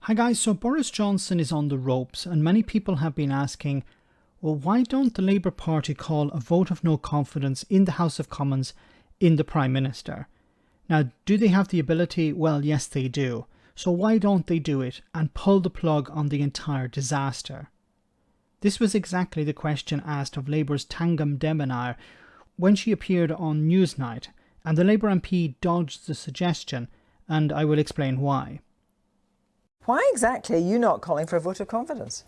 Hi guys, so Boris Johnson is on the ropes and many people have been asking, well, why don't the Labour Party call a vote of no confidence in the House of Commons in the Prime Minister? Now, do they have the ability? Well, yes they do. So why don't they do it and pull the plug on the entire disaster? This was exactly the question asked of Labour's Tangam Demanar when she appeared on Newsnight, and the Labour MP dodged the suggestion, and I will explain why. Why exactly are you not calling for a vote of confidence?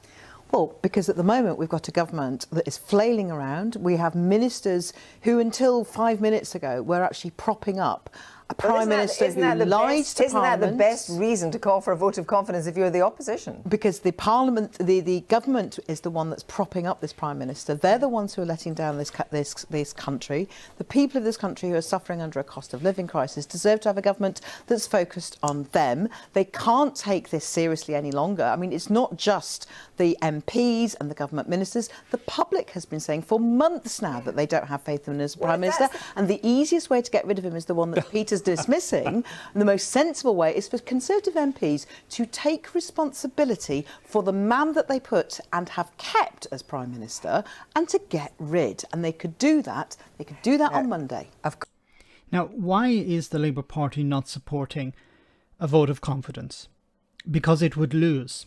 Well, because at the moment we've got a government that is flailing around. We have ministers who until 5 minutes ago were actually propping up a Prime Minister who lied to Parliament. Isn't that the best reason to call for a vote of confidence if you're the opposition? Because the Parliament, the government is the one that's propping up this Prime Minister. They're the ones who are letting down this country. The people of this country who are suffering under a cost of living crisis deserve to have a government that's focused on them. They can't take this seriously any longer. I mean, it's not just the MPs and the government ministers. The public has been saying for months now that they don't have faith in him as Prime Minister. And the easiest way to get rid of him is the one that Peter's dismissing. And the most sensible way is for Conservative MPs to take responsibility for the man that they put and have kept as Prime Minister and to get rid. And they could do that. They could do that on Monday. Now, why is the Labour Party not supporting a vote of confidence? Because it would lose.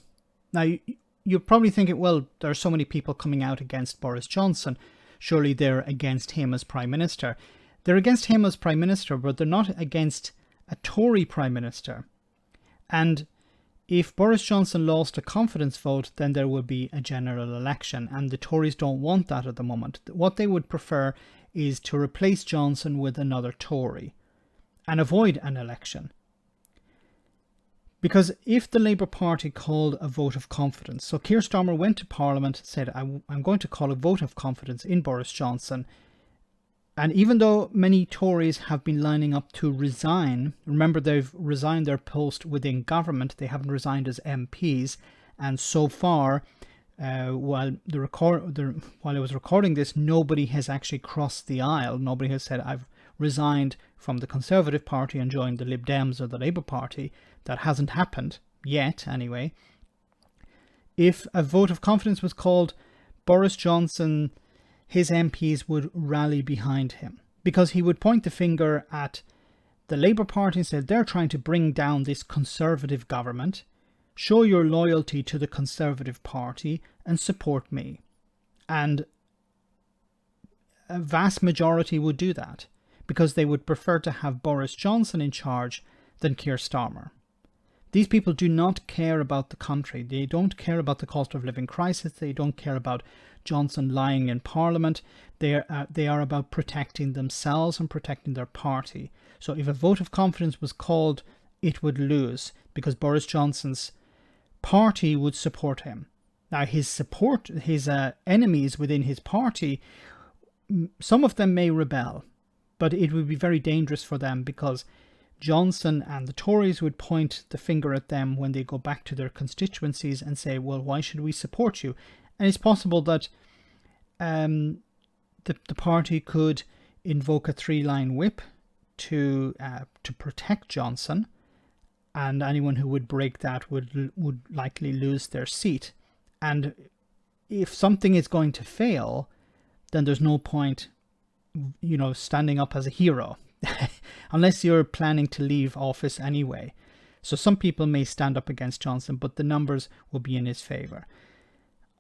Now, you're probably thinking, well, there are so many people coming out against Boris Johnson. Surely they're against him as Prime Minister. They're against him as Prime Minister, but they're not against a Tory Prime Minister. And if Boris Johnson lost a confidence vote, then there would be a general election. And the Tories don't want that at the moment. What they would prefer is to replace Johnson with another Tory and avoid an election. Because if the Labour Party called a vote of confidence, so Keir Starmer went to Parliament and said, I'm going to call a vote of confidence in Boris Johnson. And even though many Tories have been lining up to resign, remember they've resigned their post within government, they haven't resigned as MPs. And so far, while I was recording this, nobody has actually crossed the aisle. Nobody has said, I've resigned from the Conservative Party and joined the Lib Dems or the Labour Party. That hasn't happened yet, anyway. If a vote of confidence was called, Boris Johnson, his MPs would rally behind him because he would point the finger at the Labour Party and say they're trying to bring down this Conservative government. Show your loyalty to the Conservative Party and support me. And a vast majority would do that because they would prefer to have Boris Johnson in charge than Keir Starmer. These people do not care about the country. They don't care about the cost of living crisis. They don't care about Johnson lying in Parliament. They are about protecting themselves and protecting their party. So if a vote of confidence was called, it would lose because Boris Johnson's party would support him. Now his enemies within his party, some of them may rebel, but it would be very dangerous for them because Johnson and the Tories would point the finger at them when they go back to their constituencies and say, well, why should we support you? And it's possible that the party could invoke a 3-line whip to protect Johnson, and anyone who would break that would likely lose their seat. And if something is going to fail, then there's no point, standing up as a hero. Unless you're planning to leave office anyway. So some people may stand up against Johnson, but the numbers will be in his favour.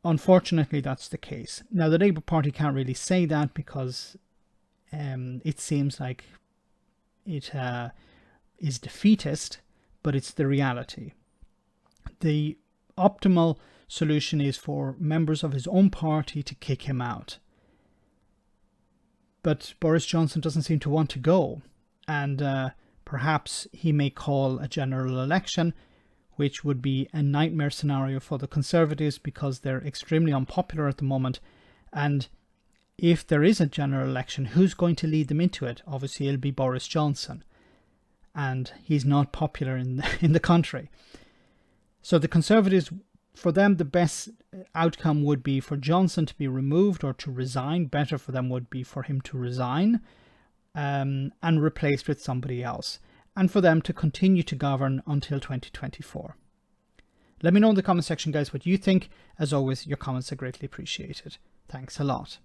Unfortunately, that's the case. Now, the Labour Party can't really say that because it seems like it is defeatist, but it's the reality. The optimal solution is for members of his own party to kick him out. But Boris Johnson doesn't seem to want to go, and perhaps he may call a general election, which would be a nightmare scenario for the Conservatives because they're extremely unpopular at the moment. And if there is a general election, who's going to lead them into it? Obviously, it'll be Boris Johnson, and he's not popular in the country. So the Conservatives, for them, the best outcome would be for Johnson to be removed or to resign. Better for them would be for him to resign and replaced with somebody else, and for them to continue to govern until 2024. Let me know in the comment section, guys, what you think. As always, your comments are greatly appreciated. Thanks a lot.